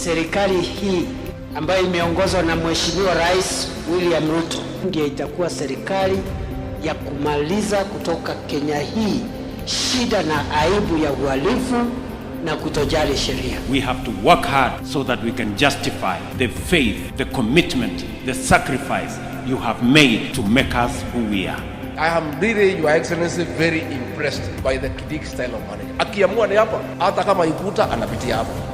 serikali hii ambayo imeongozwa na Mheshimiwa Rais William Ruto ndiyo itakuwa serikali ya kumaliza kutoka Kenya hii shida na aibu ya uhalifu na kutojali sheria. We have to work hard so that we can justify the faith, the commitment, the sacrifice you have made to make us who we are. I am really, Your Excellency, very impressed by the Kidik style of management. Akiamua ni hapa, hata kama ikuta anapitia hapa.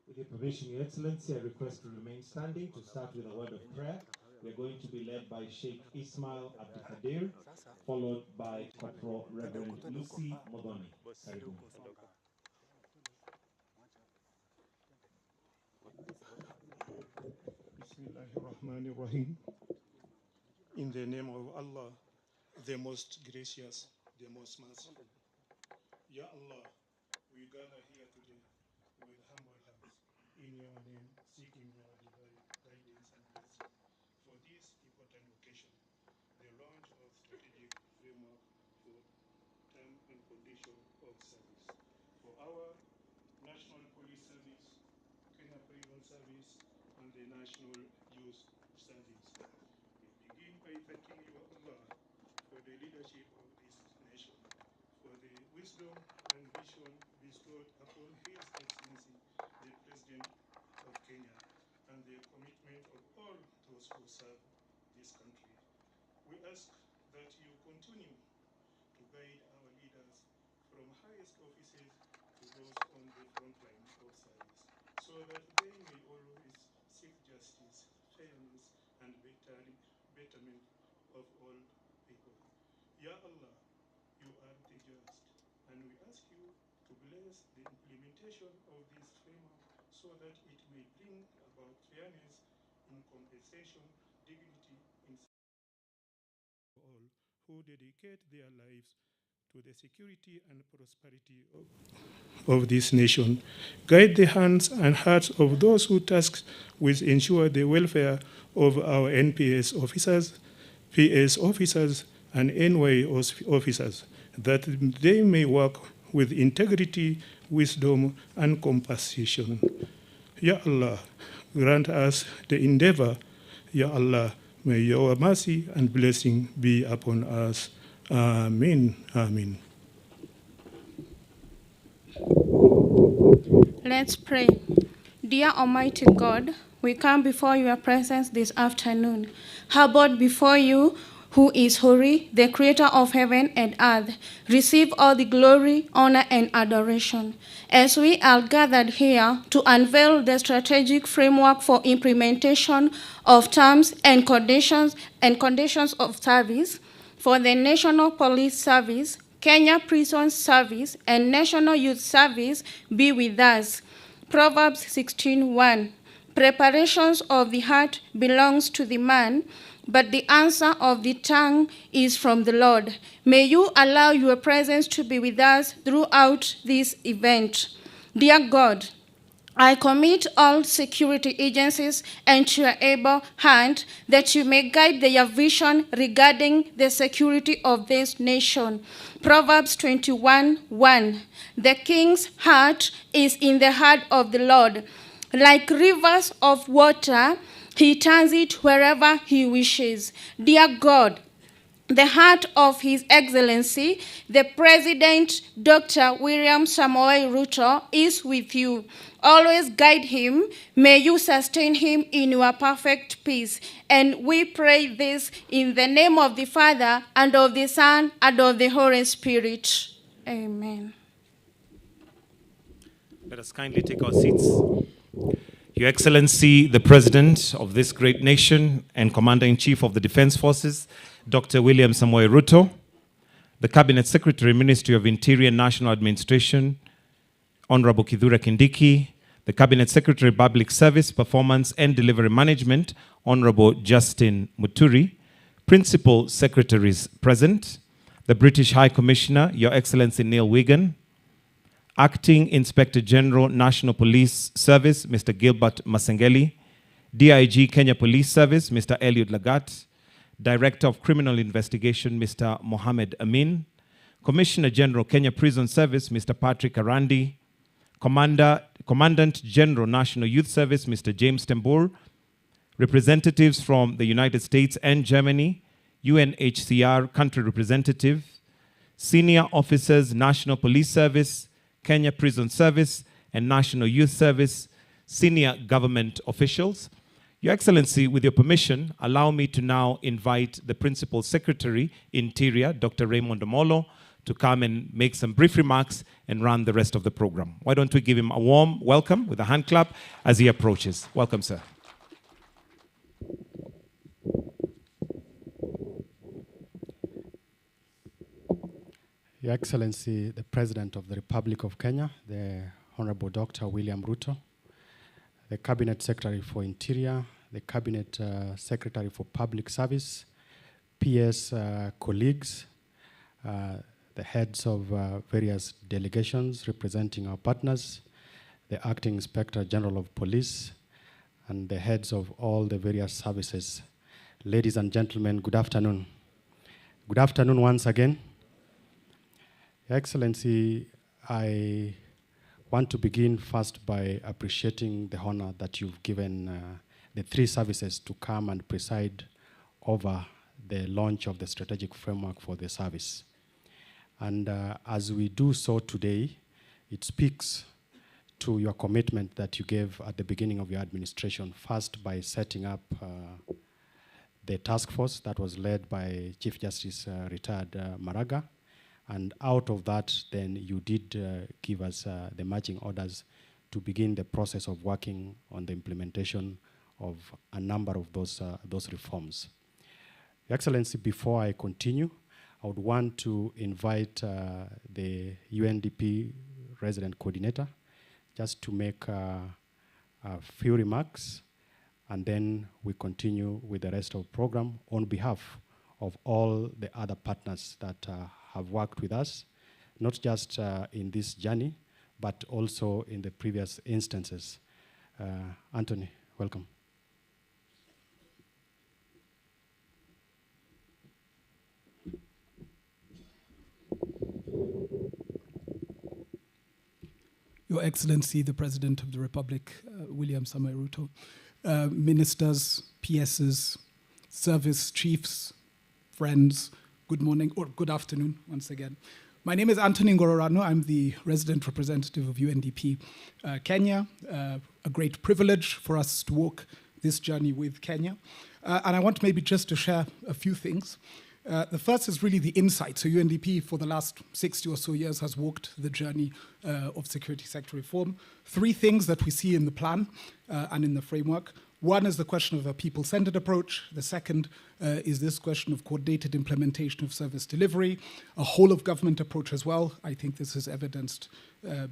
With your permission, Your Excellency, I request to remain standing to start with a word of prayer. We're going to be led by Sheikh Ismail Abdikadir, followed by Corporal Reverend Lucy Modoni. Karibu. Bismillahirrahmanirrahim. In the name of Allah, the most gracious, the most merciful. Ya Allah, we gather here today with humble hearts in your name, seeking your divine guidance and blessing for this important occasion, the launch of strategic framework for term and condition of service for our National Police Service, Kenya Prison Service, and the National Youth Service. We begin by thanking you, Allah, for the leadership of this nation, for the wisdom and vision bestowed upon His Excellency, the President of Kenya, and the commitment of all those who serve this country. We ask that you continue to guide our leaders from highest offices to those on the front line of service, so that they may always seek justice, fairness, and betterment of all people. Ya Allah, you are the just, and we ask you to bless the implementation of this framework so that it may bring about fairness in compensation, dignity in all who dedicate their lives to the security and prosperity of this nation. Guide the hands and hearts of those who tasked with ensure the welfare of our NPS officers, PS officers, and NYS officers, that they may work with integrity, wisdom, and compassion. Ya Allah, grant us the endeavor. Ya Allah, may your mercy and blessing be upon us. Amen. Amen. Let's pray. Dear Almighty God, we come before your presence this afternoon, humbled before you, who is holy, the creator of heaven and earth. Receive all the glory, honor, and adoration. As we are gathered here to unveil the strategic framework for implementation of terms and conditions of service for the National Police Service, Kenya Prison Service, and National Youth Service, be with us. Proverbs 16:1. Preparations of the heart belongs to the man, but the answer of the tongue is from the Lord. May you allow your presence to be with us throughout this event. Dear God, I commit all security agencies into your able hand, that you may guide their vision regarding the security of this nation. Proverbs 21:1. The king's heart is in the heart of the Lord. Like rivers of water, He turns it wherever he wishes. Dear God, the heart of His Excellency, the President, Dr. William Samoei Ruto, is with you. Always guide him. May you sustain him in your perfect peace. And we pray this in the name of the Father, and of the Son, and of the Holy Spirit. Amen. Let us kindly take our seats. Your Excellency, the President of this great nation and Commander-in-Chief of the Defense Forces, Dr. William Samoei Ruto, the Cabinet Secretary, Ministry of Interior and National Administration, Honorable Kithure Kindiki, the Cabinet Secretary, Public Service, Performance and Delivery Management, Honorable Justin Muturi, Principal Secretaries present, the British High Commissioner, Your Excellency Neil Wigan, Acting Inspector General, National Police Service, Mr. Gilbert Masengeli, DIG Kenya Police Service, Mr. Eliud Lagat, Director of Criminal Investigation, Mr. Mohammed Amin, Commissioner General, Kenya Prison Service, Mr. Patrick Arandi, Commandant General, National Youth Service, Mr. James Tembur, representatives from the United States and Germany, UNHCR country representative, senior officers, National Police Service, Kenya Prison Service, and National Youth Service, senior government officials. Your Excellency, with your permission, allow me to now invite the Principal Secretary, Interior, Dr. Raymond Omolo, to come and make some brief remarks and run the rest of the program. Why don't we give him a warm welcome with a hand clap as he approaches. Welcome, sir. Your Excellency, the President of the Republic of Kenya, the Honorable Dr. William Ruto, the Cabinet Secretary for Interior, the Cabinet Secretary for Public Service, PS colleagues, the heads of various delegations representing our partners, the Acting Inspector General of Police, and the heads of all the various services. Ladies and gentlemen, good afternoon. Good afternoon once again. Your Excellency, I want to begin first by appreciating the honor that you've given the three services to come and preside over the launch of the strategic framework for the service. And as we do so today, it speaks to your commitment that you gave at the beginning of your administration, first by setting up the task force that was led by Chief Justice retired Maraga. And out of that, then you did give us the marching orders to begin the process of working on the implementation of a number of those reforms. Your Excellency, before I continue, I would want to invite the UNDP resident coordinator just to make a few remarks, and then we continue with the rest of the program on behalf of all the other partners that have worked with us, not just in this journey, but also in the previous instances. Anthony, welcome. Your Excellency, the President of the Republic, William Samoei Ruto, ministers, PSs, service chiefs, friends, good morning or good afternoon once again. My name is Anthony Ngororano. I'm the resident representative of UNDP Kenya. A great privilege for us to walk this journey with Kenya. And I want maybe just to share a few things. The first is really the insight. So UNDP for the last 60 or so years has walked the journey of security sector reform. Three things that we see in the plan and in the framework. One is the question of a people-centered approach. The second is this question of coordinated implementation of service delivery, a whole-of-government approach as well. I think this is evidenced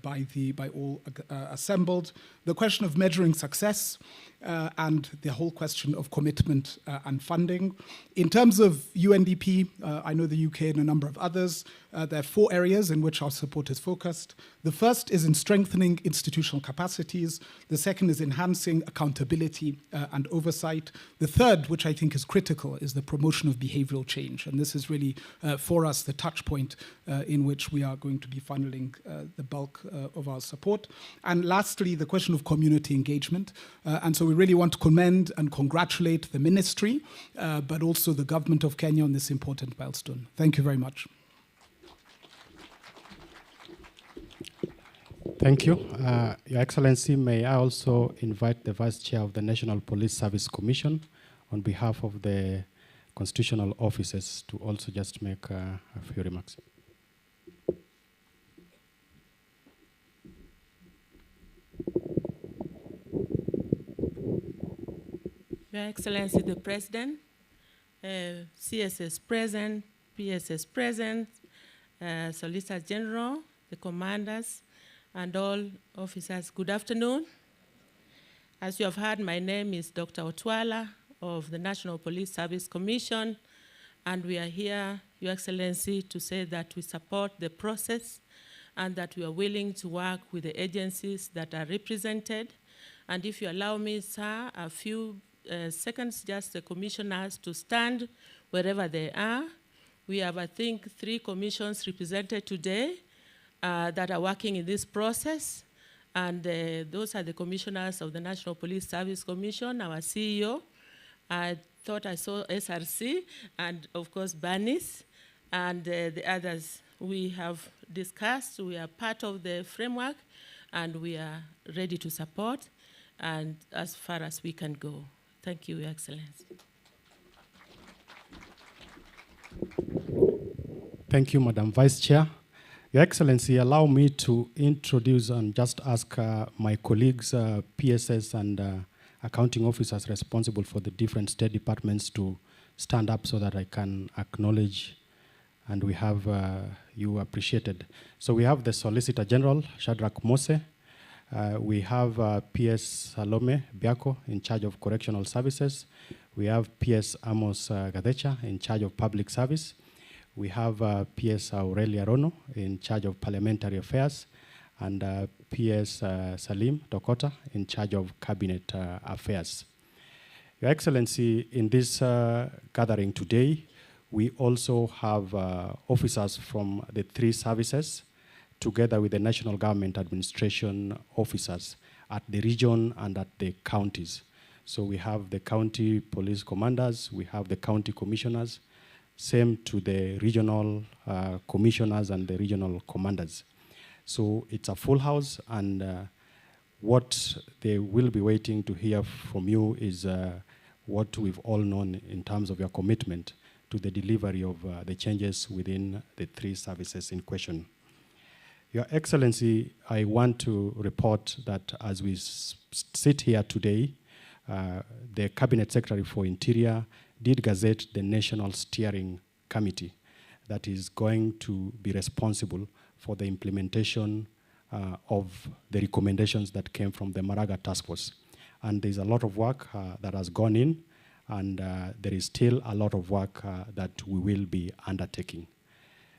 by all assembled. The question of measuring success and the whole question of commitment and funding. In terms of UNDP, I know the UK and a number of others, there are 4 areas in which our support is focused. The first is in strengthening institutional capacities. The second is enhancing accountability and oversight. The third, which I think is critical, is the promotion of behavioral change. And this is really, for us, the touch point in which we are going to be funneling the bulk of our support. And lastly, the question of community engagement. And so we really want to commend and congratulate the ministry, but also the government of Kenya on this important milestone. Thank you very much. Thank you. Your Excellency, may I also invite the Vice Chair of the National Police Service Commission on behalf of the constitutional officers to also just make a few remarks. Your Excellency the President, CSS present, PSS present, Solicitor General, the commanders, and all officers, good afternoon. As you have heard, my name is Dr. Otwala of the National Police Service Commission, and we are here, Your Excellency, to say that we support the process and that we are willing to work with the agencies that are represented. And if you allow me, sir, a few seconds, just the commissioners to stand wherever they are. We have, I think, 3 commissions represented today that are working in this process. And those are the commissioners of the National Police Service Commission, our CEO. I thought I saw SRC, and of course, Banis, and the others. We have discussed, we are part of the framework, and we are ready to support, and as far as we can go. Thank you, Your Excellency. Thank you, Madam Vice Chair. Your Excellency, allow me to introduce and just ask my colleagues, PSS and accounting officers responsible for the different state departments to stand up so that I can acknowledge and we have you appreciated. So we have the Solicitor General, Shadrach Mose. We have PS Salome Biako in charge of correctional services. We have PS Amos Gadecha in charge of public service. We have PS Aurelia Rono in charge of parliamentary affairs, and PS Salim Dokota in charge of cabinet affairs. Your Excellency, in this gathering today, we also have officers from the 3 services together with the national government administration officers at the region and at the counties. So we have the county police commanders, we have the county commissioners, same to the regional commissioners and the regional commanders. So it's a full house, and what they will be waiting to hear from you is what we've all known in terms of your commitment to the delivery of the changes within the 3 services in question. Your Excellency, I want to report that as we sit here today, the Cabinet Secretary for Interior did gazette the National Steering Committee that is going to be responsible for the implementation of the recommendations that came from the Maraga Task Force. And there's a lot of work that has gone in, and there is still a lot of work that we will be undertaking.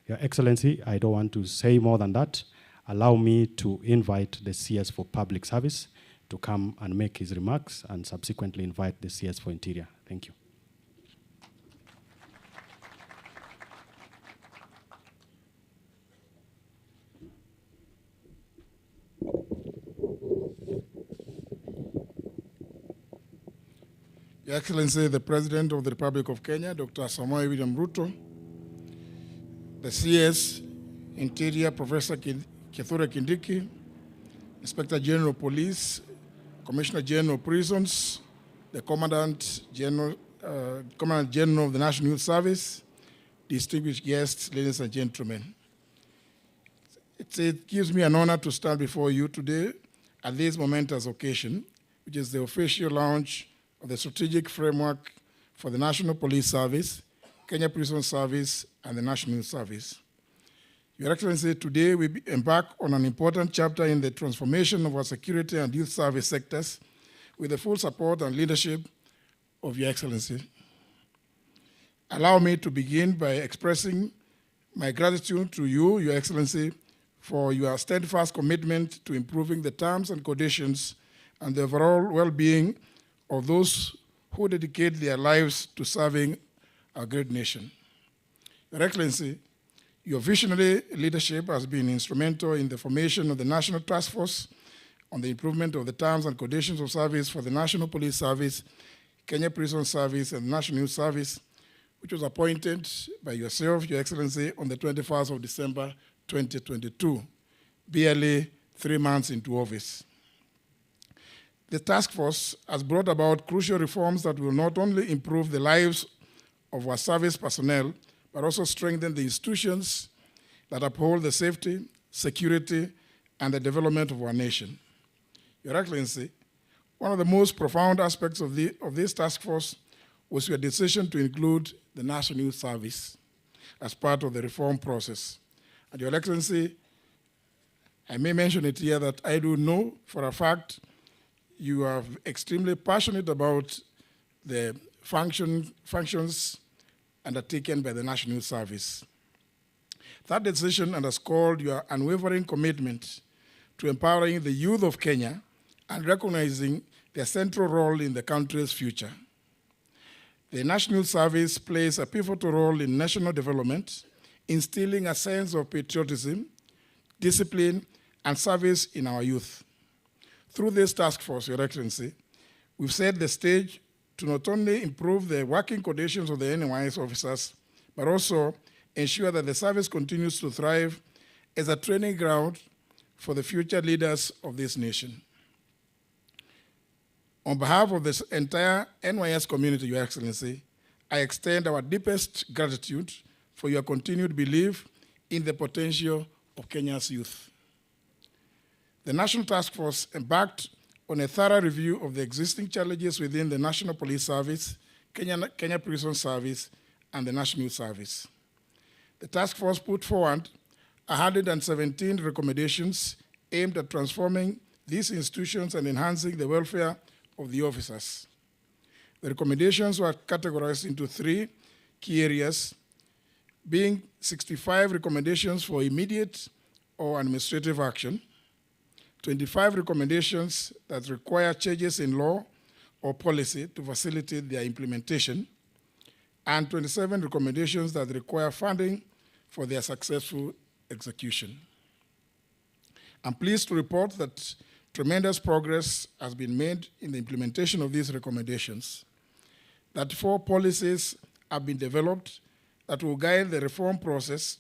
Your Excellency, I don't want to say more than that. Allow me to invite the CS for Public Service to come and make his remarks, and subsequently invite the CS for Interior. Thank you. Your Excellency, the President of the Republic of Kenya, Dr. Samoei William Ruto, the CS Interior, Professor Kithure Kindiki, Inspector General of Police, Commissioner General of Prisons, the Commandant General of the National Youth Service, distinguished guests, ladies and gentlemen. It gives me an honor to stand before you today at this momentous occasion, which is the official launch of the strategic framework for the National Police Service, Kenya Prison Service, and the National Youth Service. Your Excellency, today we embark on an important chapter in the transformation of our security and youth service sectors with the full support and leadership of Your Excellency. Allow me to begin by expressing my gratitude to you, Your Excellency, for your steadfast commitment to improving the terms and conditions and the overall well-being of those who dedicate their lives to serving our great nation. Your Excellency, your visionary leadership has been instrumental in the formation of the National Task Force on the improvement of the terms and conditions of service for the National Police Service, Kenya Prison Service, and National Youth Service, which was appointed by yourself, Your Excellency, on the 21st of December 2022, barely 3 months into office. The task force has brought about crucial reforms that will not only improve the lives of our service personnel, but also strengthen the institutions that uphold the safety, security, and the development of our nation. Your Excellency, one of the most profound aspects of this task force was your decision to include the National Youth Service as part of the reform process. And Your Excellency, I may mention it here that I do know for a fact you are extremely passionate about the functions undertaken by the National Youth Service. That decision underscored your unwavering commitment to empowering the youth of Kenya and recognizing their central role in the country's future. The National Youth Service plays a pivotal role in national development, instilling a sense of patriotism, discipline, and service in our youth. Through this task force, Your Excellency, we've set the stage to not only improve the working conditions of the NYS officers, but also ensure that the service continues to thrive as a training ground for the future leaders of this nation. On behalf of this entire NYS community, Your Excellency, I extend our deepest gratitude for your continued belief in the potential of Kenya's youth. The National Task Force embarked on a thorough review of the existing challenges within the National Police Service, Kenya Prison Service, and the National Youth Service. The task force put forward 117 recommendations aimed at transforming these institutions and enhancing the welfare of the officers. The recommendations were categorized into 3 key areas, being 65 recommendations for immediate or administrative action, 25 recommendations that require changes in law or policy to facilitate their implementation, and 27 recommendations that require funding for their successful execution. I'm pleased to report that tremendous progress has been made in the implementation of these recommendations, that 4 policies have been developed that will guide the reform process,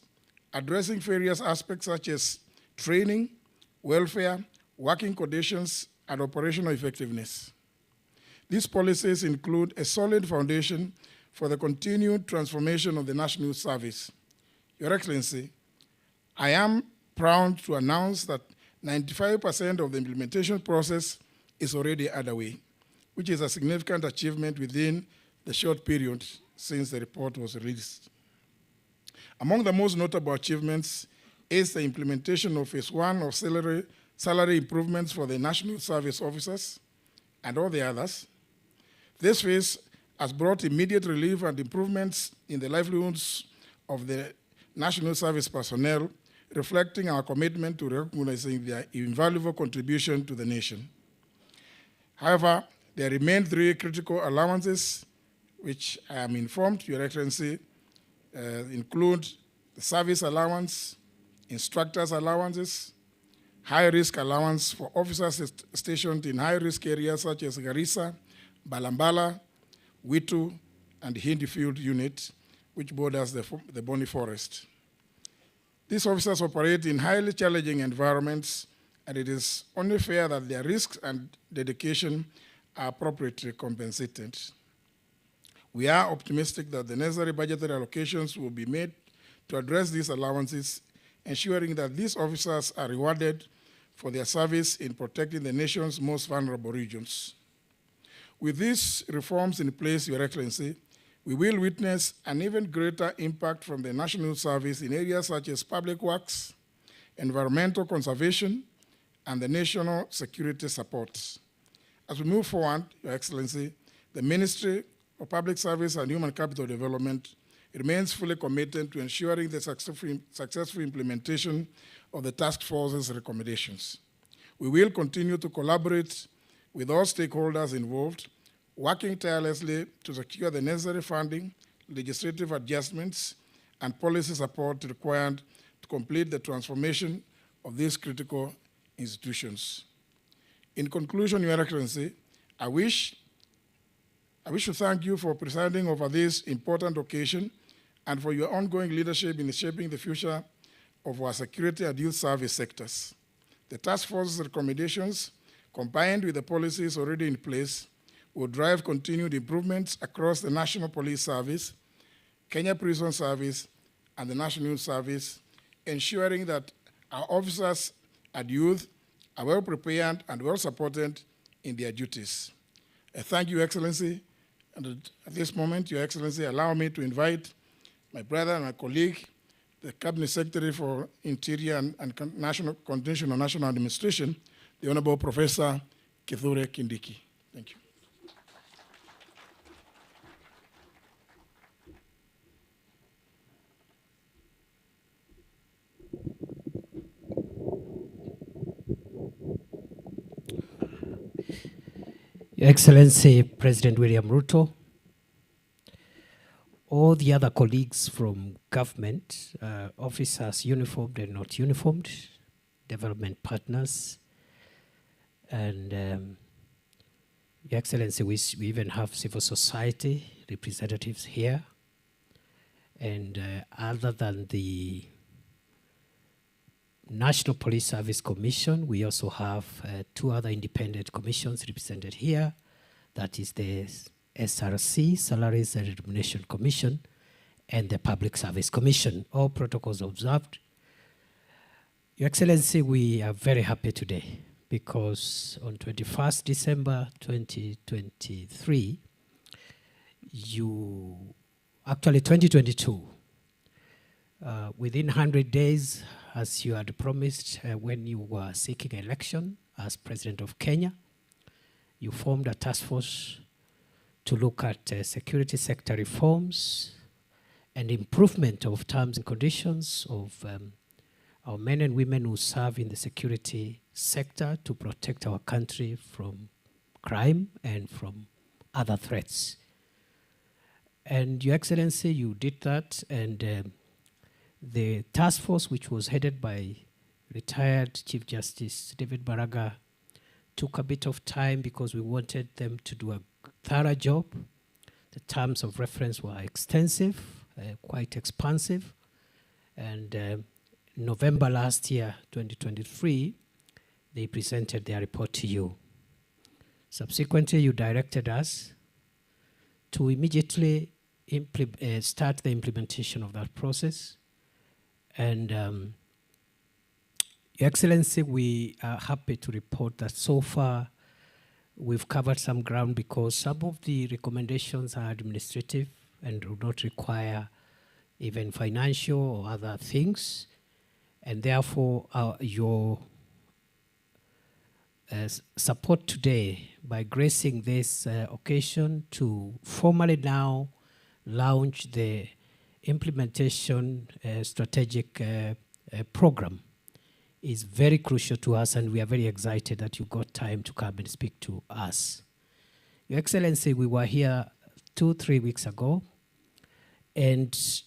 addressing various aspects such as training, welfare, working conditions, and operational effectiveness. These policies include a solid foundation for the continued transformation of the National Youth Service. Your Excellency, I am proud to announce that 95% of the implementation process is already underway, which is a significant achievement within the short period since the report was released. Among the most notable achievements is the implementation of Phase 1 of salary improvements for the National Service officers and all the others. This phase has brought immediate relief and improvements in the livelihoods of the National Service personnel, reflecting our commitment to recognizing their invaluable contribution to the nation. However, there remain 3 critical allowances, which I am informed, Your Excellency, include the service allowance, instructors' allowances, high-risk allowance for officers stationed in high-risk areas such as Garissa, Balambala, Witu, and Hindi Field Unit, which borders the Boni Forest. These officers operate in highly challenging environments, and it is only fair that their risks and dedication are appropriately compensated. We are optimistic that the necessary budgetary allocations will be made to address these allowances, ensuring that these officers are rewarded for their service in protecting the nation's most vulnerable regions. With these reforms in place, Your Excellency, we will witness an even greater impact from the National Service in areas such as public works, environmental conservation, and the national security support. As we move forward, Your Excellency, the Ministry of Public Service and Human Capital Development remains fully committed to ensuring the successful implementation of the task force's recommendations. We will continue to collaborate with all stakeholders involved, working tirelessly to secure the necessary funding, legislative adjustments, and policy support required to complete the transformation of these critical institutions. In conclusion, Your Excellency, I wish to thank you for presiding over this important occasion and for your ongoing leadership in shaping the future of our security and youth service sectors. The task force's recommendations, combined with the policies already in place, will drive continued improvements across the National Police Service, Kenya Prison Service, and the National Youth Service, ensuring that our officers and youth are well prepared and well supported in their duties. I thank you, Excellency, and at this moment, Your Excellency, allow me to invite my brother and my colleague, the Cabinet Secretary for Interior and National Coordination of National Administration, the Honorable Professor Kithure Kindiki. Thank you. Your Excellency President William Ruto, all the other colleagues from government, officers uniformed and not uniformed, development partners, and Your Excellency, we even have civil society representatives here. And other than the National Police Service Commission, we also have two other independent commissions represented here. That is the SRC, Salaries and Remuneration Commission, and the Public Service Commission. All protocols observed. Your Excellency, we are very happy today because on 21st December 2023, actually 2022, within 100 days, as you had promised when you were seeking election as President of Kenya, you formed a task force to look at security sector reforms and improvement of terms and conditions of our men and women who serve in the security sector to protect our country from crime and from other threats. And Your Excellency, you did that, and the task force, which was headed by retired Chief Justice David Baraga, took a bit of time because we wanted them to do a thorough job. The terms of reference were extensive, quite expansive, and November last year, 2023, they presented their report to you. Subsequently, you directed us to immediately start the implementation of that process. And Your Excellency, we are happy to report that so far we've covered some ground because some of the recommendations are administrative and do not require even financial or other things. And therefore, your support today by gracing this occasion to formally now launch the implementation strategic program is very crucial to us, and we are very excited that you got time to come and speak to us. Your Excellency, we were here 2-3 weeks ago, and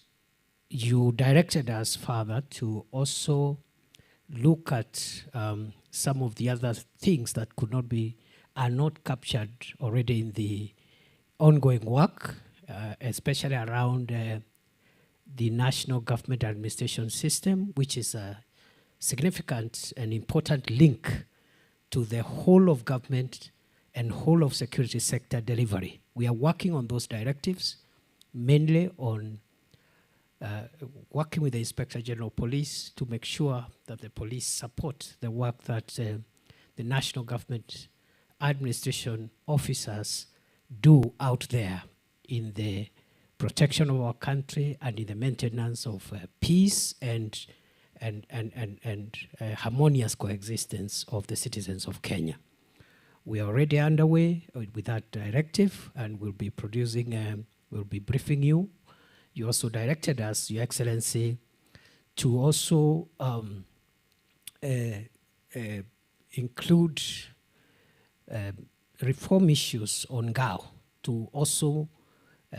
you directed us further to also look at some of the other things that are not captured already in the ongoing work, especially around the National Government Administration System, which is a significant and important link to the whole of government and whole of security sector delivery. We are working on those directives, mainly on working with the Inspector General of Police to make sure that the police support the work that the National Government Administration officers do out there in the protection of our country and in the maintenance of peace and harmonious coexistence of the citizens of Kenya. We are already underway with that directive, and we'll be producing, we'll be briefing you. You also directed us, Your Excellency, to also include reform issues on GAO, to also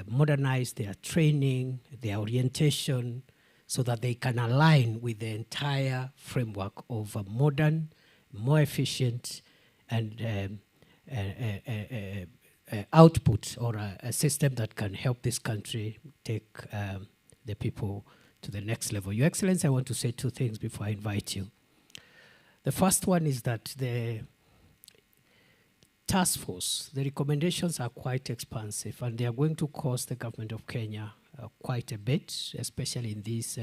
modernize their training, their orientation, so that they can align with the entire framework of a modern, more efficient, and output, or a system that can help this country take the people to the next level. Your Excellency, I want to say two things before I invite you. The first one is that the task force, the recommendations are quite expansive, and they are going to cost the government of Kenya quite a bit, especially in these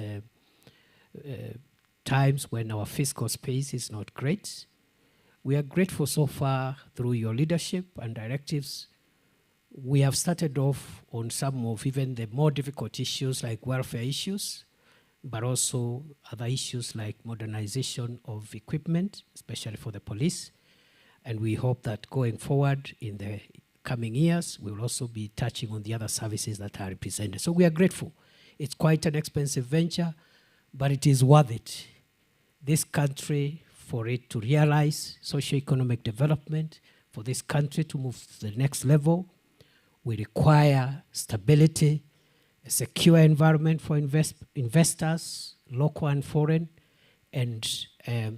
times when our fiscal space is not great. We are grateful so far through your leadership and directives. We have started off on some of even the more difficult issues like welfare issues, but also other issues like modernization of equipment, especially for the police. And we hope that going forward in the coming years, we will also be touching on the other services that are represented. So we are grateful. It's quite an expensive venture, but it is worth it. This country, for it to realize socio-economic development, for this country to move to the next level, we require stability, a secure environment for investors, local and foreign, and a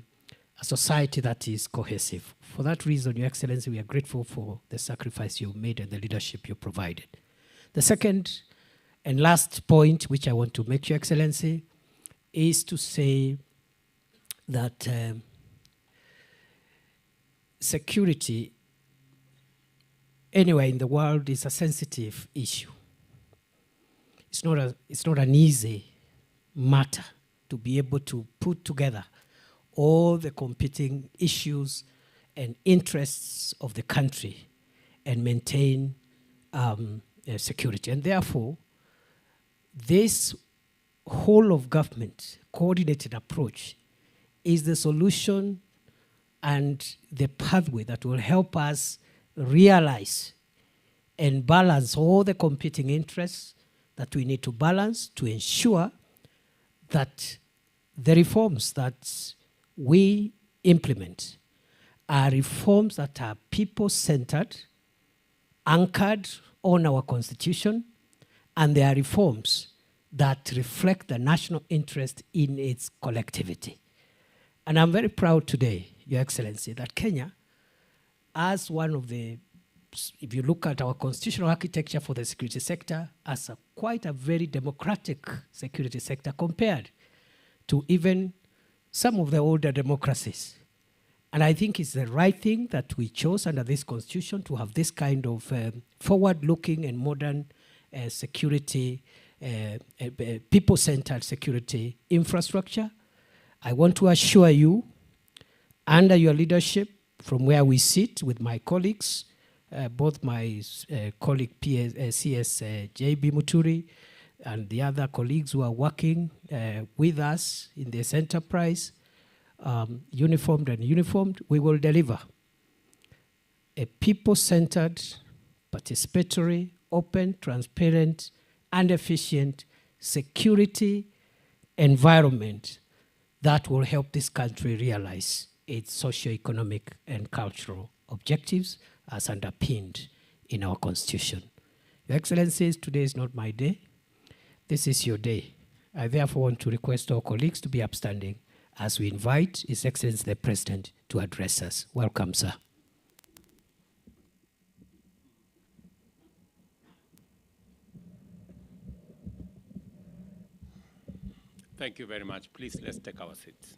society that is cohesive. For that reason, Your Excellency, we are grateful for the sacrifice you made and the leadership you provided. The second and last point, which I want to make, Your Excellency, is to say that security anywhere in the world is a sensitive issue. It's not an easy matter to be able to put together all the competing issues and interests of the country and maintain security. And therefore, this whole of government coordinated approach is the solution and the pathway that will help us realize and balance all the competing interests that we need to balance to ensure that the reforms that we implement are reforms that are people-centered, anchored on our Constitution, and they are reforms that reflect the national interest in its collectivity. And I'm very proud today, Your Excellency, that Kenya, as one of the, if you look at our constitutional architecture for the security sector, as quite a very democratic security sector compared to even some of the older democracies. And I think it's the right thing that we chose under this constitution to have this kind of forward-looking and modern security, people-centered security infrastructure. I want to assure you, under your leadership, from where we sit with my colleagues, both my colleague CS J.B. Muturi and the other colleagues who are working with us in this enterprise, uniformed and uniformed, we will deliver a people-centered, participatory, open, transparent, and efficient security environment that will help this country realize its socio-economic and cultural objectives as underpinned in our Constitution. Your Excellencies, today is not my day. This is your day. I therefore want to request all colleagues to be upstanding as we invite His Excellency the President to address us. Welcome, sir. Thank you very much. Please, let's take our seats.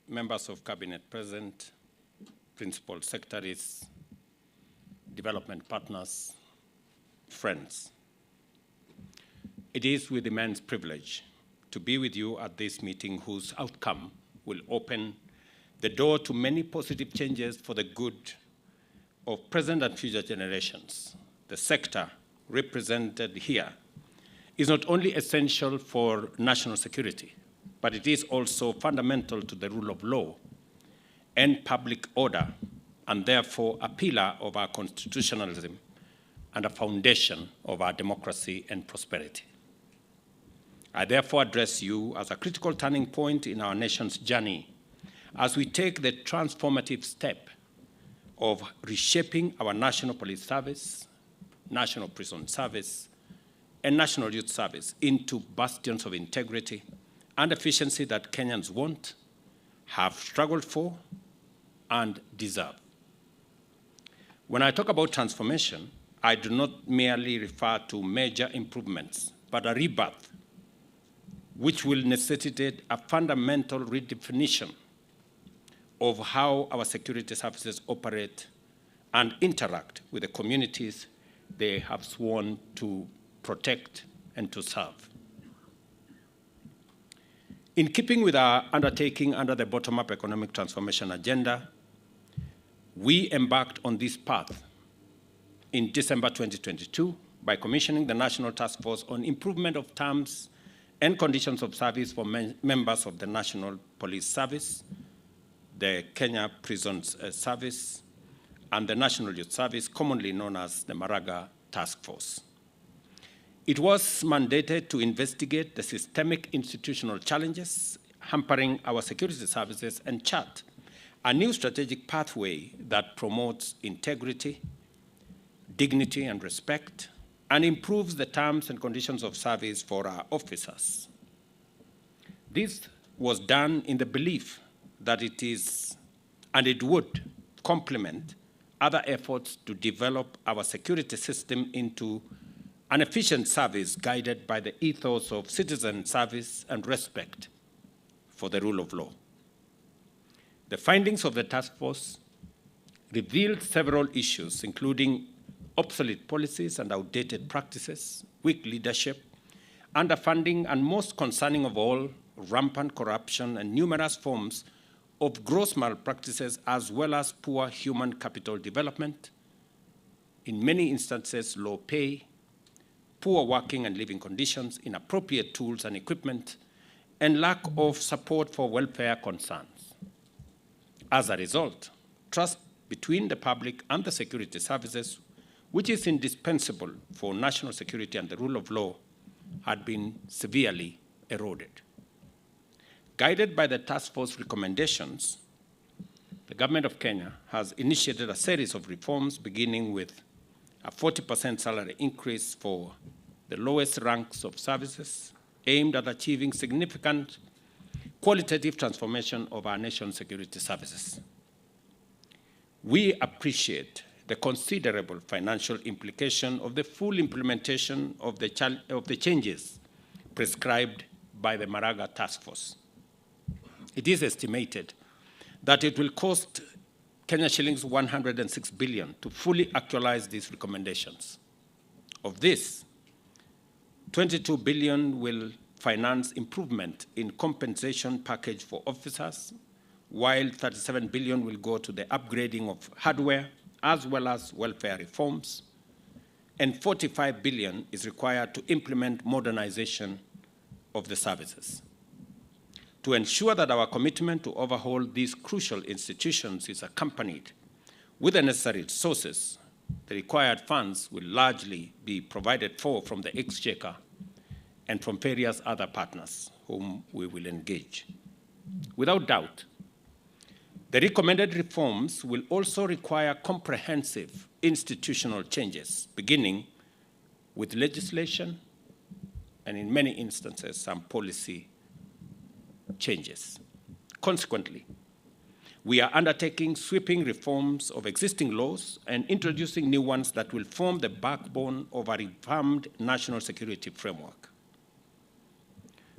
Members of Cabinet present, principal secretaries, development partners, friends. It is with immense privilege to be with you at this meeting whose outcome will open the door to many positive changes for the good of present and future generations. The sector represented here is not only essential for national security, but it is also fundamental to the rule of law and public order, and therefore a pillar of our constitutionalism and a foundation of our democracy and prosperity. I therefore address you as a critical turning point in our nation's journey as we take the transformative step of reshaping our National Police Service, National Prison Service, and National Youth Service into bastions of integrity and efficiency that Kenyans want, have struggled for, and deserve. When I talk about transformation, I do not merely refer to major improvements, but a rebirth, which will necessitate a fundamental redefinition of how our security services operate and interact with the communities they have sworn to protect and to serve. In keeping with our undertaking under the bottom-up economic transformation agenda, we embarked on this path in December 2022 by commissioning the National Task Force on Improvement of Terms and Conditions of Service for members of the National Police Service, the Kenya Prisons Service, and the National Youth Service, commonly known as the Maraga Task Force. It was mandated to investigate the systemic institutional challenges hampering our security services and chart a new strategic pathway that promotes integrity, dignity, and respect, and improves the terms and conditions of service for our officers. This was done in the belief that it is, and it would, complement other efforts to develop our security system into an efficient service guided by the ethos of citizen service and respect for the rule of law. The findings of the task force revealed several issues, including obsolete policies and outdated practices, weak leadership, underfunding, and most concerning of all, rampant corruption and numerous forms of gross malpractices, as well as poor human capital development, in many instances low pay, poor working and living conditions, inappropriate tools and equipment, and lack of support for welfare concerns. As a result, trust between the public and the security services, which is indispensable for national security and the rule of law, had been severely eroded. Guided by the task force recommendations, the government of Kenya has initiated a series of reforms, beginning with a 40% salary increase for the lowest ranks of services, aimed at achieving significant qualitative transformation of our nation's security services. We appreciate the considerable financial implication of the full implementation of the changes prescribed by the Maraga Task Force. It is estimated that it will cost Kenya shillings 106 billion to fully actualize these recommendations. Of this, 22 billion will finance improvement in compensation package for officers, while 37 billion will go to the upgrading of hardware, as well as welfare reforms, and 45 billion is required to implement modernization of the services. To ensure that our commitment to overhaul these crucial institutions is accompanied with the necessary resources, the required funds will largely be provided for from the Exchequer and from various other partners whom we will engage. Without doubt, the recommended reforms will also require comprehensive institutional changes, beginning with legislation and, in many instances, some policy changes. Consequently, we are undertaking sweeping reforms of existing laws and introducing new ones that will form the backbone of a revamped national security framework.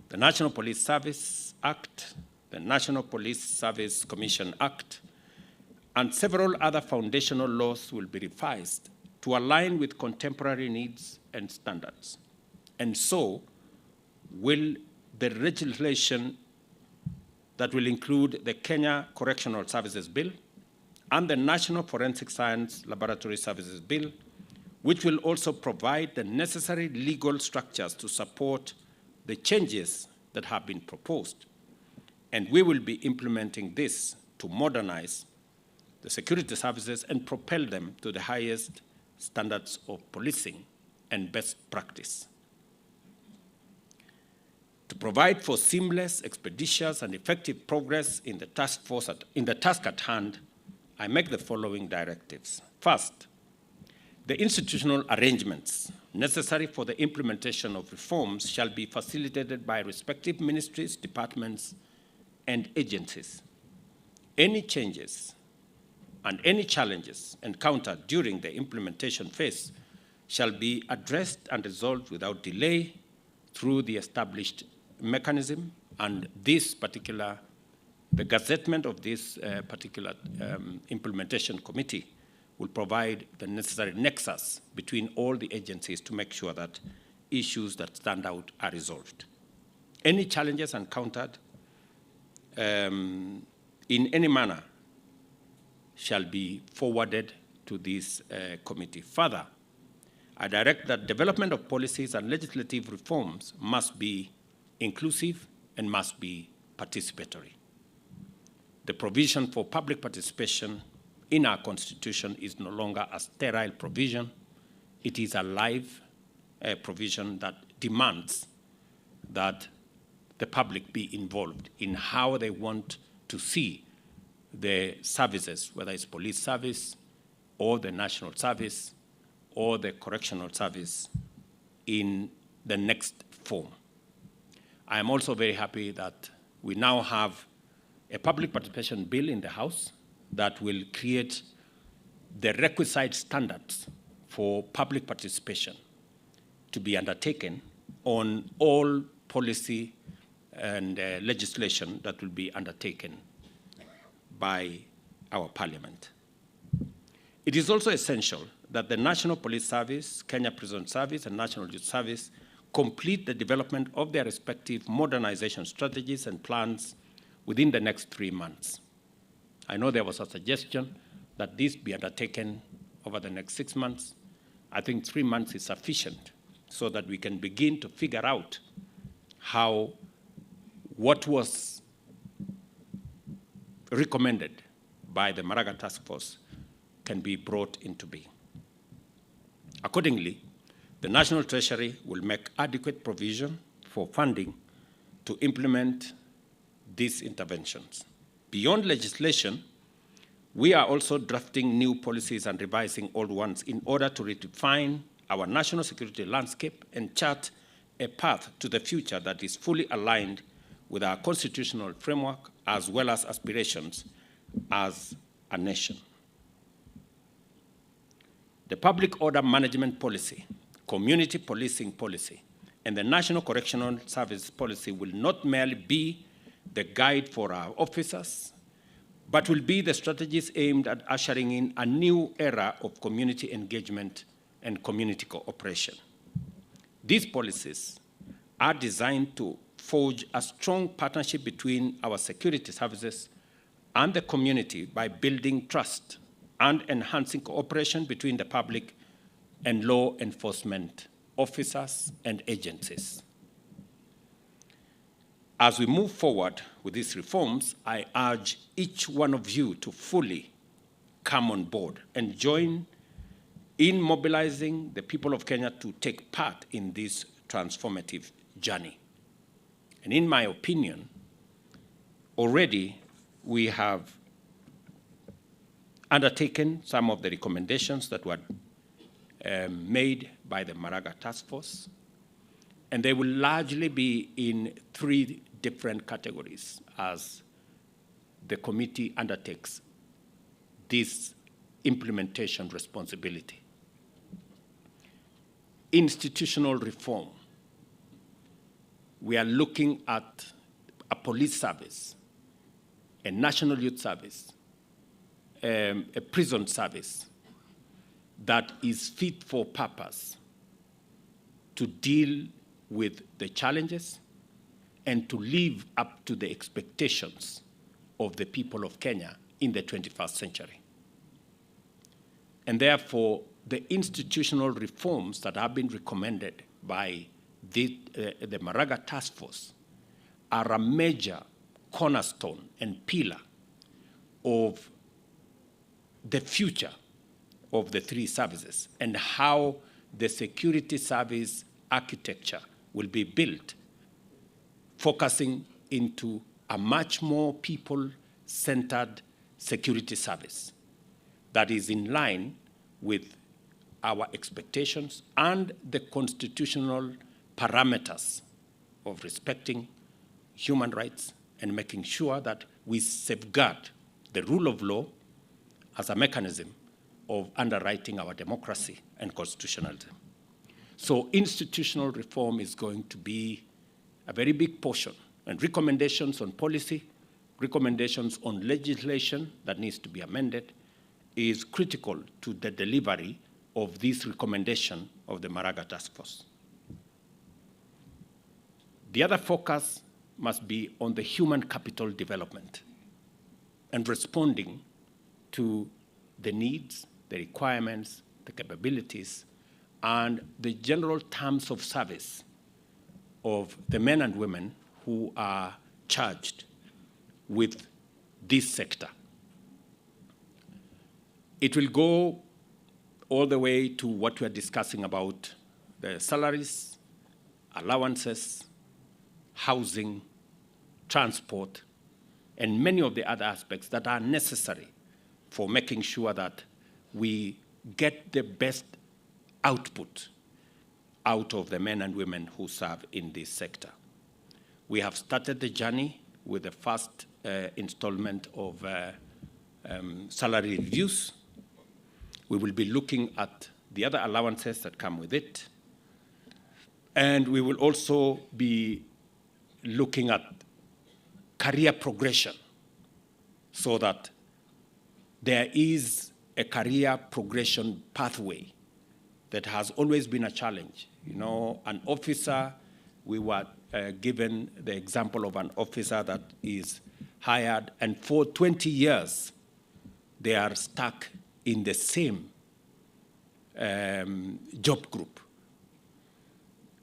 The National Police Service Act, the National Police Service Commission Act, and several other foundational laws will be revised to align with contemporary needs and standards. And so will the legislation that will include the Kenya Correctional Services Bill and the National Forensic Science Laboratory Services Bill, which will also provide the necessary legal structures to support the changes that have been proposed. And we will be implementing this to modernize the security services and propel them to the highest standards of policing and best practice. To provide for seamless, expeditious, and effective progress in the task at hand, I make the following directives. First, the institutional arrangements necessary for the implementation of reforms shall be facilitated by respective ministries, departments, and agencies. Any changes and any challenges encountered during the implementation phase shall be addressed and resolved without delay through the established mechanism, and the gazettement of this particular implementation committee will provide the necessary nexus between all the agencies to make sure that issues that stand out are resolved. Any challenges encountered in any manner shall be forwarded to this committee. Further, I direct that development of policies and legislative reforms must be inclusive and must be participatory. The provision for public participation in our Constitution is no longer a sterile provision. It is a live provision that demands that the public be involved in how they want to see the services, whether it's police service or the national service or the correctional service in the next form. I am also very happy that we now have a public participation bill in the House that will create the requisite standards for public participation to be undertaken on all policy and legislation that will be undertaken by our Parliament. It is also essential that the National Police Service, Kenya Prison Service, and National Youth Service complete the development of their respective modernization strategies and plans within the next 3 months. I know there was a suggestion that this be undertaken over the next 6 months. I think 3 months is sufficient so that we can begin to figure out how what was recommended by the Maraga Task Force can be brought into being. Accordingly, the National Treasury will make adequate provision for funding to implement these interventions. Beyond legislation, we are also drafting new policies and revising old ones in order to redefine our national security landscape and chart a path to the future that is fully aligned with our constitutional framework as well as aspirations as a nation. The public order management policy, community policing policy, and the National Correctional Service policy will not merely be the guide for our officers, but will be the strategies aimed at ushering in a new era of community engagement and community cooperation. These policies are designed to forge a strong partnership between our security services and the community by building trust and enhancing cooperation between the public and law enforcement officers and agencies. As we move forward with these reforms, I urge each one of you to fully come on board and join in mobilizing the people of Kenya to take part in this transformative journey. And in my opinion, already we have undertaken some of the recommendations that were made by the Maraga Task Force, and they will largely be in 3 different categories as the committee undertakes this implementation responsibility. Institutional reform. We are looking at a police service, a national youth service, a prison service that is fit for purpose to deal with the challenges and to live up to the expectations of the people of Kenya in the 21st century. And therefore, the institutional reforms that have been recommended by the Maraga Task Force are a major cornerstone and pillar of the future of the 3 services and how the security service architecture will be built focusing into a much more people-centered security service that is in line with our expectations and the constitutional parameters of respecting human rights and making sure that we safeguard the rule of law as a mechanism of underwriting our democracy and constitutionalism. So institutional reform is going to be a very big portion, and recommendations on policy, recommendations on legislation that needs to be amended is critical to the delivery of this recommendation of the Maraga Task Force. The other focus must be on the human capital development and responding to the needs, the requirements, the capabilities, and the general terms of service of the men and women who are charged with this sector. It will go all the way to what we are discussing about the salaries, allowances, housing, transport, and many of the other aspects that are necessary for making sure that we get the best output out of the men and women who serve in this sector. We have started the journey with the first installment of salary reviews. We will be looking at the other allowances that come with it. And we will also be looking at career progression so that there is a career progression pathway that has always been a challenge. You know, an officer, we were given the example of an officer that is hired, and for 20 years, they are stuck in the same job group.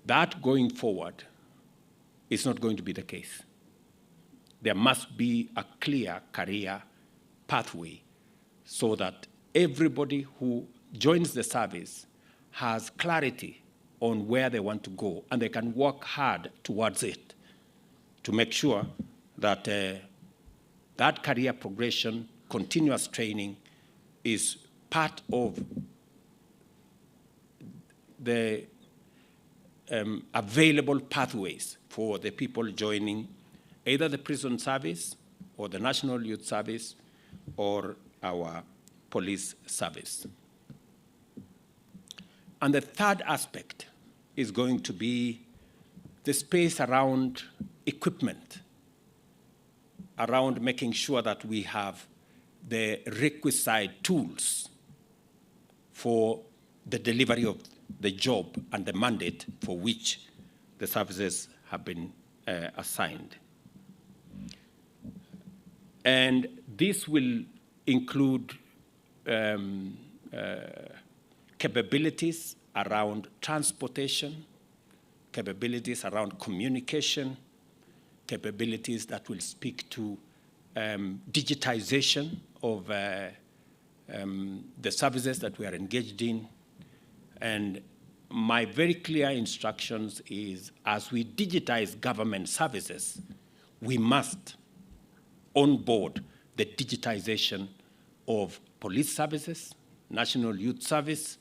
That going forward is not going to be the case. There must be a clear career pathway so that everybody who joins the service has clarity on where they want to go, and they can work hard towards it to make sure that that career progression, continuous training, is part of the available pathways for the people joining either the prison service or the National Youth Service or our police service. And the third aspect is going to be the space around equipment, around making sure that we have the requisite tools for the delivery of the job and the mandate for which the services have been assigned. And this will include capabilities around transportation, capabilities around communication, capabilities that will speak to digitization of the services that we are engaged in. And my very clear instructions is, as we digitize government services, we must onboard the digitization of police services, National Youth Service,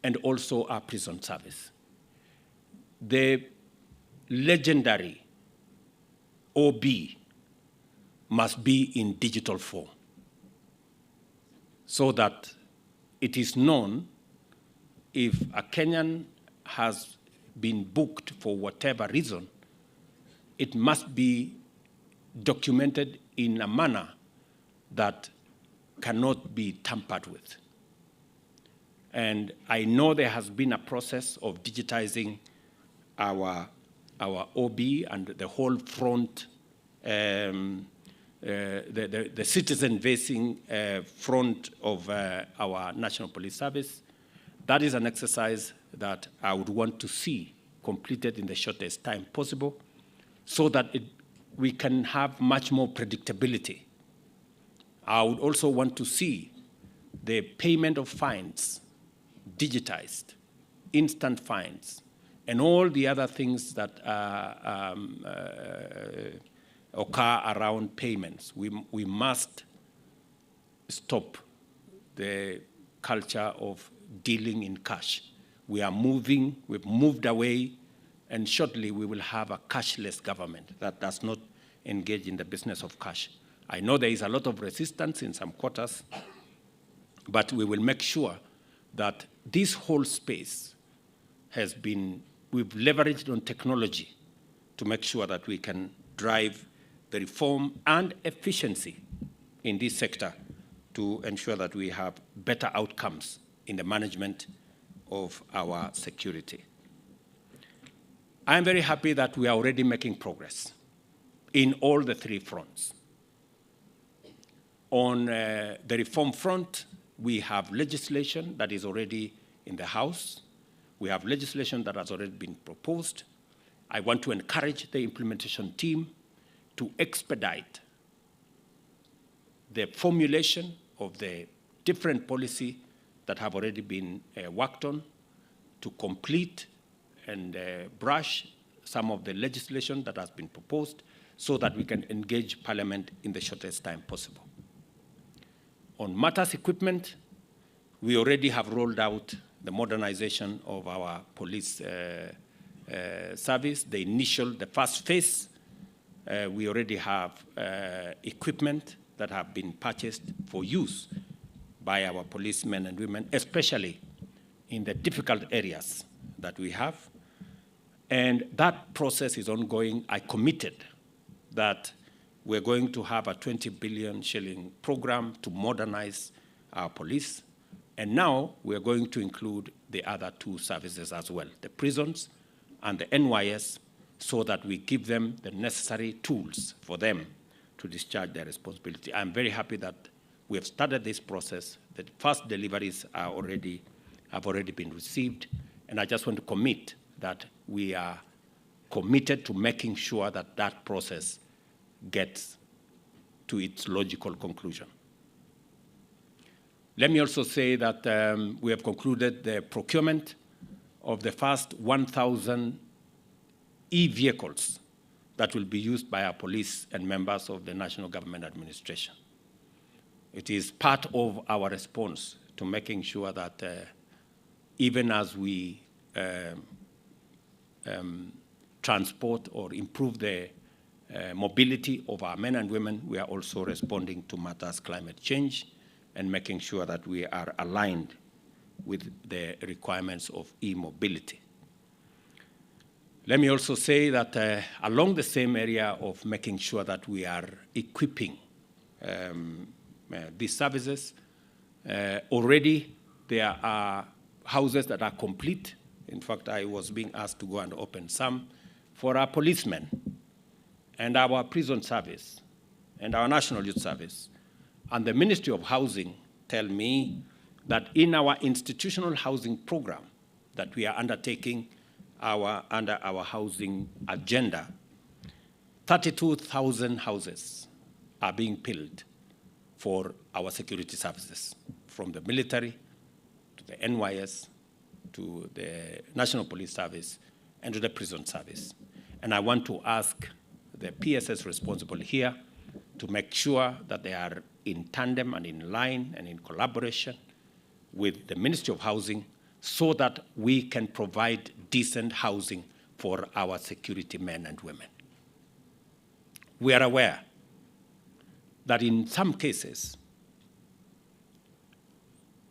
and also our prison service. The legendary OB must be in digital form so that it is known if a Kenyan has been booked for whatever reason, it must be documented in a manner that cannot be tampered with. And I know there has been a process of digitizing our OB and the whole front, the citizen-facing front of our National Police Service. That is an exercise that I would want to see completed in the shortest time possible so that we can have much more predictability. I would also want to see the payment of fines digitized, instant fines, and all the other things that occur around payments. We must stop the culture of dealing in cash. We've moved away, and shortly we will have a cashless government that does not engage in the business of cash. I know there is a lot of resistance in some quarters, but we will make sure that this whole space we've leveraged on technology to make sure that we can drive the reform and efficiency in this sector to ensure that we have better outcomes in the management of our security. I'm very happy that we are already making progress in all the three fronts. On the reform front, we have legislation that is already in the House. We have legislation that has already been proposed. I want to encourage the implementation team to expedite the formulation of the different policy that have already been worked on, to complete and brush some of the legislation that has been proposed so that we can engage Parliament in the shortest time possible. On matters equipment, we already have rolled out the modernization of our police service. The first phase, we already have equipment that have been purchased for use by our policemen and women, especially in the difficult areas that we have. And that process is ongoing. I committed that we're going to have a 20 billion shilling program to modernize our police. And now we're going to include the other two services as well, the prisons and the NYS, so that we give them the necessary tools for them to discharge their responsibility. I'm very happy that we have started this process. The first deliveries have already been received. And I just want to commit that we are committed to making sure that that process gets to its logical conclusion. Let me also say that we have concluded the procurement of the first 1,000 e-vehicles that will be used by our police and members of the National Government Administration. It is part of our response to making sure that even as we transport or improve the mobility of our men and women, we are also responding to matters climate change and making sure that we are aligned with the requirements of e-mobility. Let me also say that along the same area of making sure that we are equipping these services, already there are houses that are complete. In fact, I was being asked to go and open some for our policemen and our prison service and our National Youth Service. And the Ministry of Housing tell me that in our institutional housing program that we are undertaking under our housing agenda, 32,000 houses are being built for our security services, from the military to the NYS to the National Police Service and to the prison service. And I want to ask the PSS responsible here to make sure that they are in tandem and in line and in collaboration with the Ministry of Housing so that we can provide decent housing for our security men and women. We are aware that in some cases,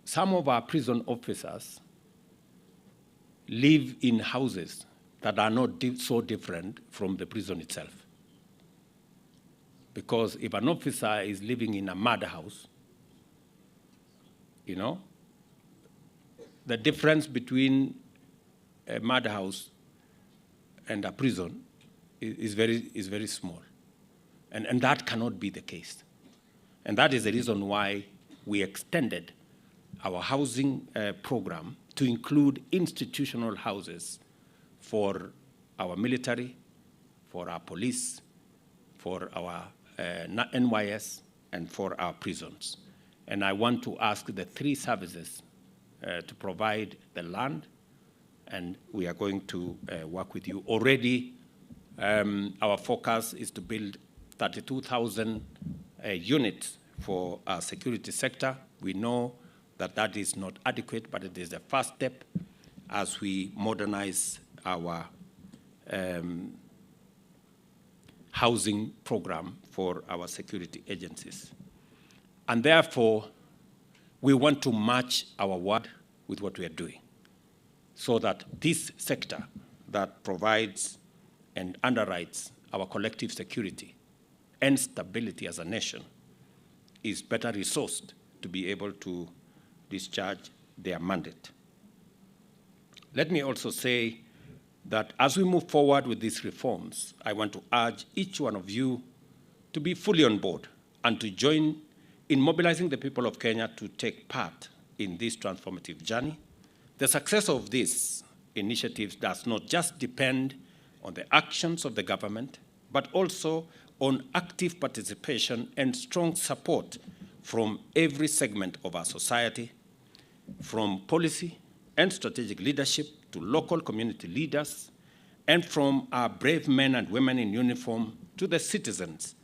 some of our prison officers live in houses that are not so different from the prison itself. Because if an officer is living in a murder house, you know, the difference between a murder house and a prison is very small. And that cannot be the case. And that is the reason why we extended our housing program to include institutional houses for our military, for our police, for our NYS, and for our prisons. And I want to ask the three services to provide the land and we are going to work with you. Already, our focus is to build 32,000 units for our security sector. We know that that is not adequate, but it is the first step as we modernize our housing program for our security agencies. And therefore, we want to match our word with what we are doing so that this sector that provides and underwrites our collective security and stability as a nation is better resourced to be able to discharge their mandate. Let me also say that as we move forward with these reforms, I want to urge each one of you to be fully on board and to join in mobilizing the people of Kenya to take part in this transformative journey. The success of these initiatives does not just depend on the actions of the government, but also on active participation and strong support from every segment of our society, from policy and strategic leadership to local community leaders, and from our brave men and women in uniform to the citizens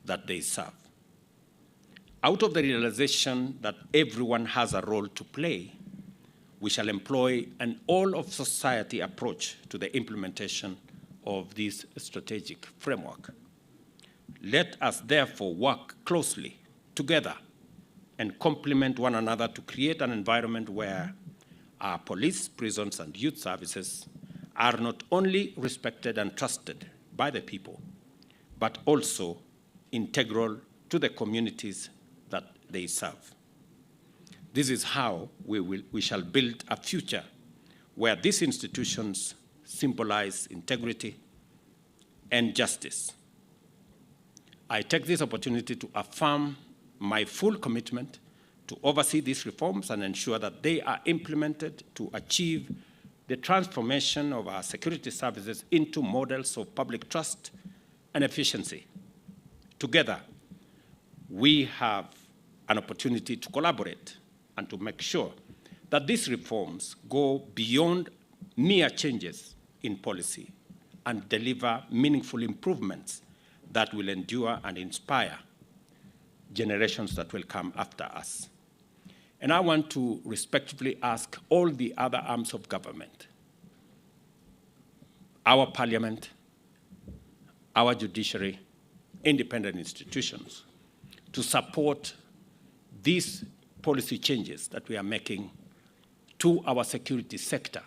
that they serve. Out of the realization that everyone has a role to play, we shall employ an all-of-society approach to the implementation of this strategic framework. Let us therefore work closely together and complement one another to create an environment where our police, prisons, and youth services are not only respected and trusted by the people, but also integral to the communities that they serve. This is how we shall build a future where these institutions symbolize integrity and justice. I take this opportunity to affirm my full commitment to oversee these reforms and ensure that they are implemented to achieve the transformation of our security services into models of public trust and efficiency. Together, we have an opportunity to collaborate and to make sure that these reforms go beyond mere changes in policy and deliver meaningful improvements that will endure and inspire generations that will come after us. And I want to respectfully ask all the other arms of government, our parliament, our judiciary, independent institutions, to support these policy changes that we are making to our security sector,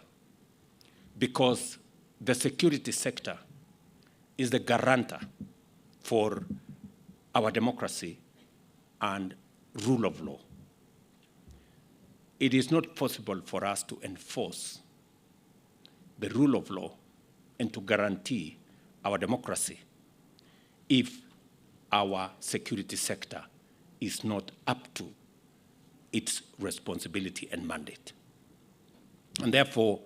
because the security sector is the guarantor for our democracy and rule of law. It is not possible for us to enforce the rule of law and to guarantee our democracy if our security sector is not up to its responsibility and mandate. And therefore,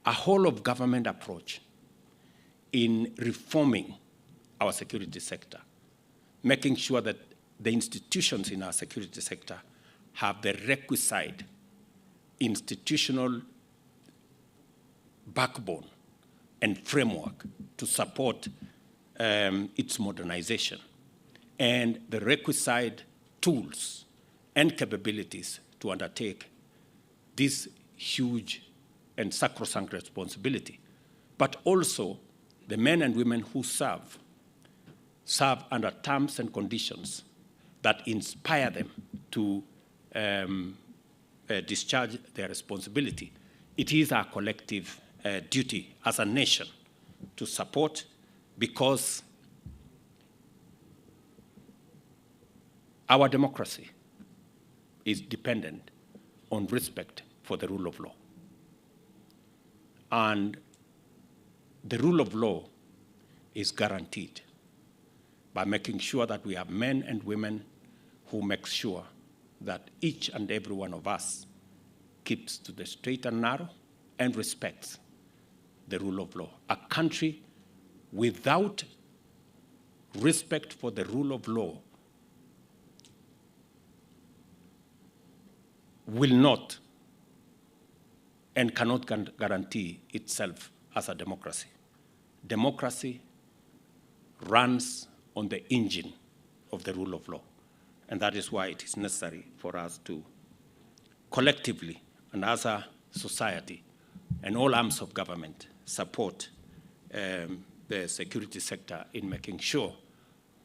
a whole of government approach in reforming our security sector, making sure that the institutions in our security sector have the requisite institutional backbone and framework to support its modernization, and the requisite tools and capabilities to undertake this huge and sacrosanct responsibility, but also the men and women who serve under terms and conditions that inspire them to discharge their responsibility. It is our collective duty as a nation to support, because our democracy is dependent on respect for the rule of law. And the rule of law is guaranteed by making sure that we have men and women who make sure that each and every one of us keeps to the straight and narrow and respects the rule of law. A country without respect for the rule of law will not and cannot guarantee itself as a democracy. Democracy runs on the engine of the rule of law. And that is why it is necessary for us to collectively and as a society and all arms of government support the security sector in making sure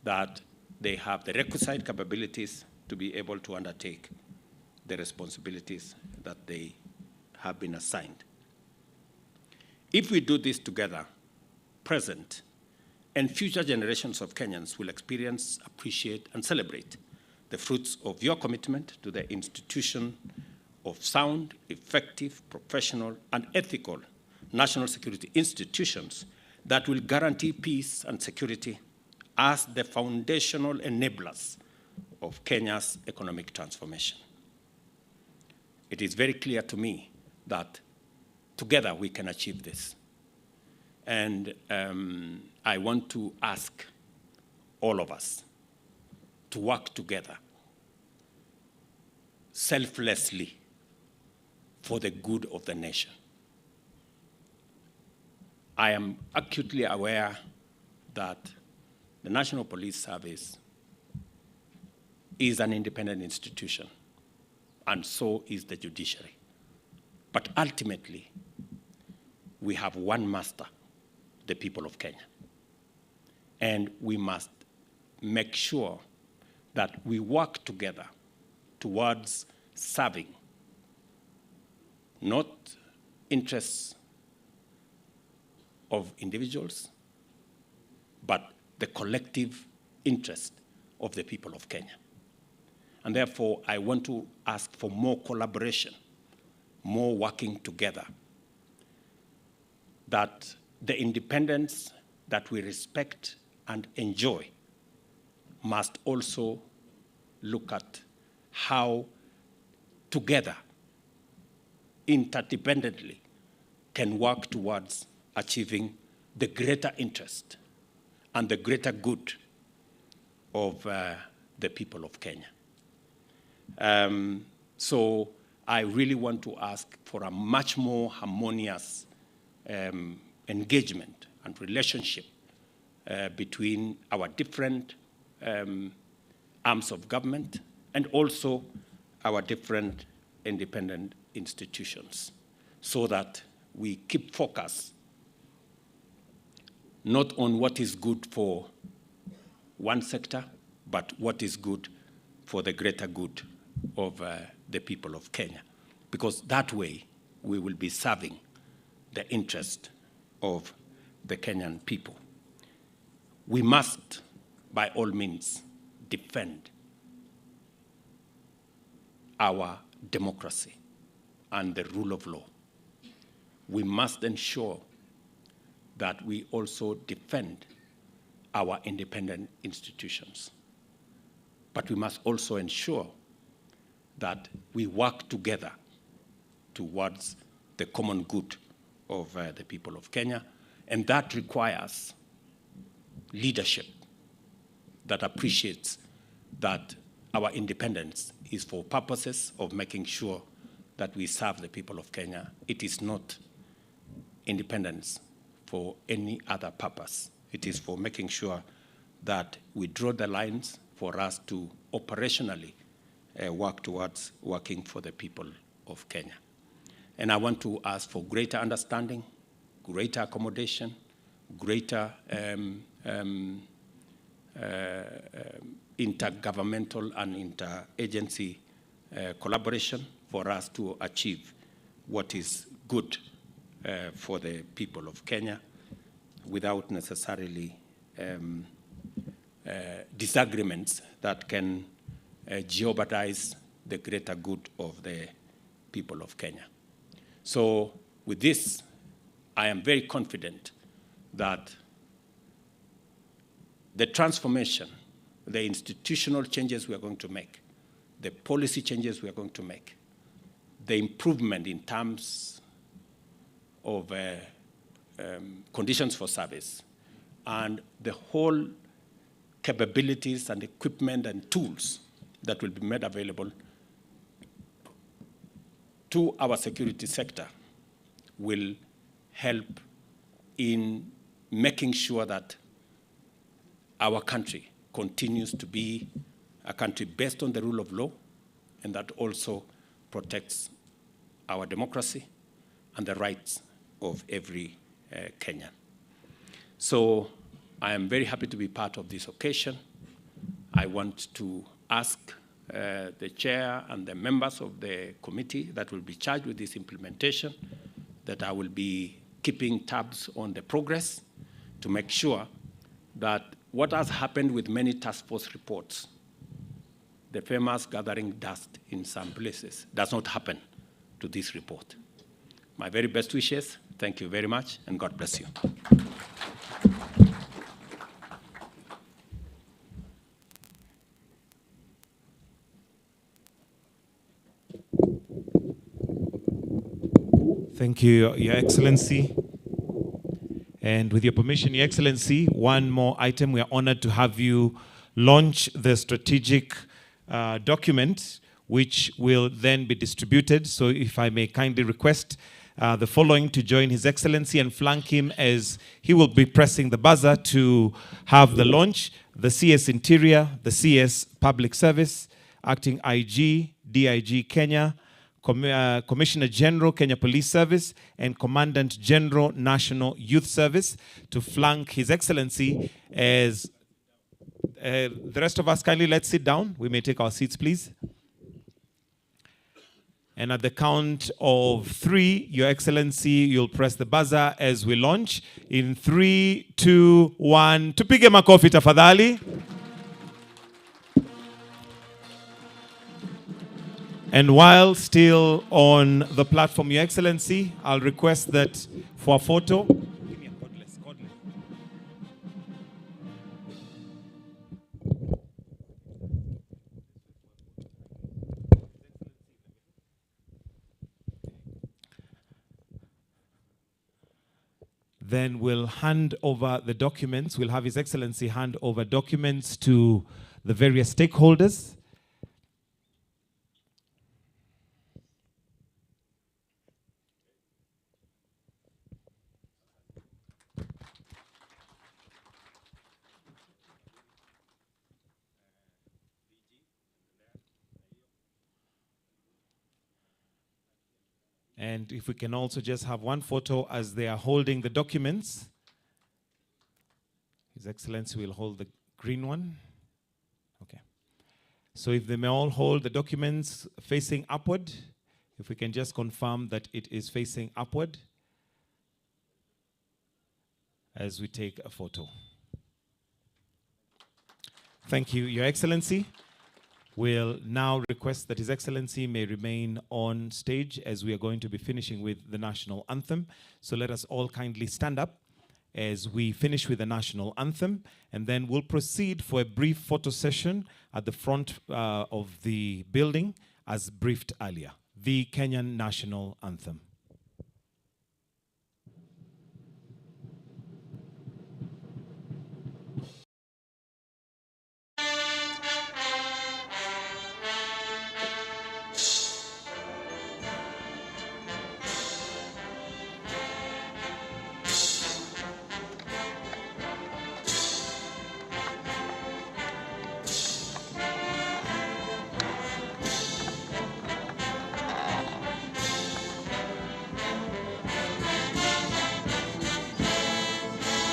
that they have the requisite capabilities to be able to undertake the responsibilities that they have been assigned. If we do this together, present and future generations of Kenyans will experience, appreciate, and celebrate the fruits of your commitment to the institution of sound, effective, professional, and ethical national security institutions that will guarantee peace and security as the foundational enablers of Kenya's economic transformation. It is very clear to me that together we can achieve this. And I want to ask all of us to work together selflessly for the good of the nation. I am acutely aware that the National Police Service is an independent institution, and so is the judiciary. But ultimately, we have one master, the people of Kenya. And we must make sure that we work together towards serving not interests of individuals, but the collective interest of the people of Kenya. And therefore, I want to ask for more collaboration, more working together, that the independence that we respect and enjoy must also look at how together, interdependently, can work towards achieving the greater interest and the greater good of the people of Kenya. So I really want to ask for a much more harmonious engagement and relationship between our different arms of government and also our different independent institutions, so that we keep focus not on what is good for one sector, but what is good for the greater good of the people of Kenya. Because that way, we will be serving the interest of the Kenyan people. We must, by all means, defend our democracy and the rule of law. We must ensure that we also defend our independent institutions. But we must also ensure that we work together towards the common good of the people of Kenya. And that requires leadership that appreciates that our independence is for purposes of making sure that we serve the people of Kenya. It is not independence for any other purpose. It is for making sure that we draw the lines for us to operationally work towards working for the people of Kenya. And I want to ask for greater understanding, greater accommodation, greater intergovernmental and interagency collaboration for us to achieve what is good for the people of Kenya without necessarily disagreements that can jeopardize the greater good of the people of Kenya. So with this, I am very confident that the transformation, the institutional changes we are going to make, the policy changes we are going to make, the improvement in terms of conditions for service, and the whole capabilities and equipment and tools that will be made available to our security sector will help in making sure that our country continues to be a country based on the rule of law, and that also protects our democracy and the rights of every Kenyan. So I am very happy to be part of this occasion. I want to ask the chair and the members of the committee that will be charged with this implementation that I will be keeping tabs on the progress to make sure that what has happened with many task force reports, the famous gathering dust in some places, does not happen to this report. My very best wishes. Thank you very much, and God bless you. Thank you, Your Excellency. And with your permission, Your Excellency, one more item. We are honored to have you launch the strategic document, which will then be distributed. So if I may kindly request the following to join His Excellency and flank him as he will be pressing the buzzer to have the launch. The CS Interior, the CS Public Service, Acting IG, DIG Kenya, Commissioner General, Kenya Police Service, and Commandant General, National Youth Service, to flank His Excellency as the rest of us. Kindly let's sit down. We may take our seats, please. And at the count of 3, Your Excellency, you'll press the buzzer as we launch. In 3, 2, 1. Tupige makofi tafadhali. And while still on the platform, Your Excellency, I'll request that for a photo. Give me a cordless. Then we'll hand over the documents. We'll have His Excellency hand over documents to the various stakeholders. And if we can also just have one photo as they are holding the documents. His Excellency will hold the green one. Okay. So if they may all hold the documents facing upward, if we can just confirm that it is facing upward as we take a photo. Thank you, Your Excellency. We'll now request that His Excellency may remain on stage as we are going to be finishing with the national anthem. So let us all kindly stand up as we finish with the national anthem, and then we'll proceed for a brief photo session at the front of the building as briefed earlier. The Kenyan national anthem.